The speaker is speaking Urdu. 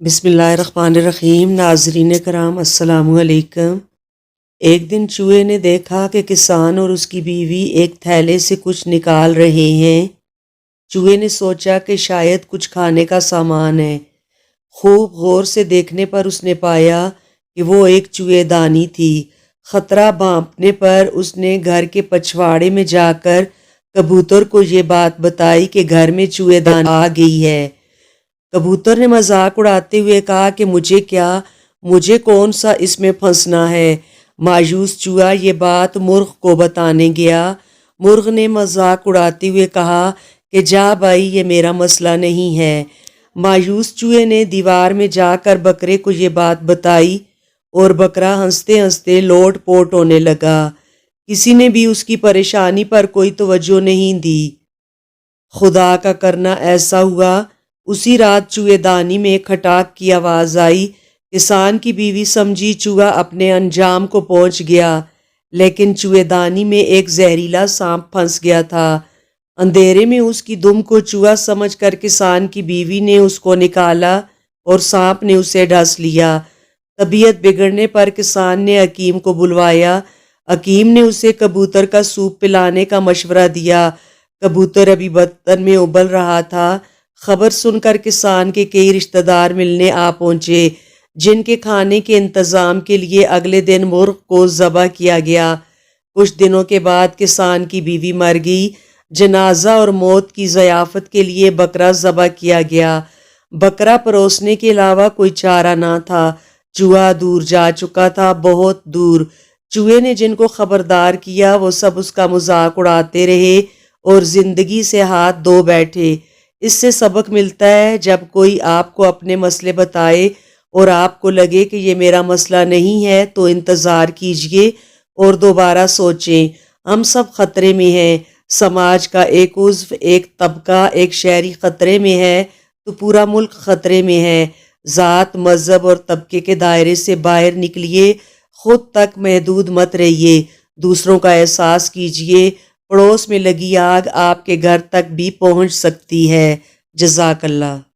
بسم اللہ الرحمن الرحیم۔ ناظرین کرام السلام علیکم۔ ایک دن چوہے نے دیکھا کہ کسان اور اس کی بیوی ایک تھیلے سے کچھ نکال رہے ہیں۔ چوہے نے سوچا کہ شاید کچھ کھانے کا سامان ہے۔ خوب غور سے دیکھنے پر اس نے پایا کہ وہ ایک چوہے دانی تھی۔ خطرہ بھانپنے پر اس نے گھر کے پچھواڑے میں جا کر کبوتر کو یہ بات بتائی کہ گھر میں چوہے دانی آ گئی ہے۔ کبوتر نے مذاق اڑاتے ہوئے کہا کہ مجھے کون سا اس میں پھنسنا ہے۔ مایوس چوہا یہ بات مرغ کو بتانے گیا۔ مرغ نے مذاق اڑاتے ہوئے کہا کہ جا بھائی، یہ میرا مسئلہ نہیں ہے۔ مایوس چوہے نے دیوار میں جا کر بکرے کو یہ بات بتائی اور بکرا ہنستے ہنستے لوٹ پوٹ ہونے لگا۔ کسی نے بھی اس کی پریشانی پر کوئی توجہ نہیں دی۔ خدا کا کرنا ایسا ہوا، اسی رات چوہے دانی میں کھٹاک کی آواز آئی۔ کسان کی بیوی سمجھی چوہا اپنے انجام کو پہنچ گیا، لیکن چوہے دانی میں ایک زہریلا سانپ پھنس گیا تھا۔ اندھیرے میں اس کی دم کو چوہا سمجھ کر کسان کی بیوی نے اس کو نکالا اور سانپ نے اسے ڈس لیا۔ طبیعت بگڑنے پر کسان نے حکیم کو بلوایا۔ حکیم نے اسے کبوتر کا سوپ پلانے کا مشورہ دیا۔ کبوتر ابھی برتن میں ابل رہا تھا۔ خبر سن کر کسان کے کئی رشتہ دار ملنے آ پہنچے، جن کے کھانے کے انتظام کے لیے اگلے دن مرغ کو ذبح کیا گیا۔ کچھ دنوں کے بعد کسان کی بیوی مر گئی۔ جنازہ اور موت کی ضیافت کے لیے بکرا ذبح کیا گیا۔ بکرا پروسنے کے علاوہ کوئی چارہ نہ تھا۔ چوہا دور جا چکا تھا، بہت دور۔ چوہے نے جن کو خبردار کیا وہ سب اس کا مذاق اڑاتے رہے اور زندگی سے ہاتھ دھو بیٹھے۔ اس سے سبق ملتا ہے، جب کوئی آپ کو اپنے مسئلے بتائے اور آپ کو لگے کہ یہ میرا مسئلہ نہیں ہے تو انتظار کیجئے اور دوبارہ سوچیں۔ ہم سب خطرے میں ہیں۔ سماج کا ایک عضو، ایک طبقہ، ایک شہری خطرے میں ہے تو پورا ملک خطرے میں ہے۔ ذات، مذہب اور طبقے کے دائرے سے باہر نکلیے، خود تک محدود مت رہیے، دوسروں کا احساس کیجئے۔ پڑوس میں لگی آگ آپ کے گھر تک بھی پہنچ سکتی ہے۔ جزاک اللہ۔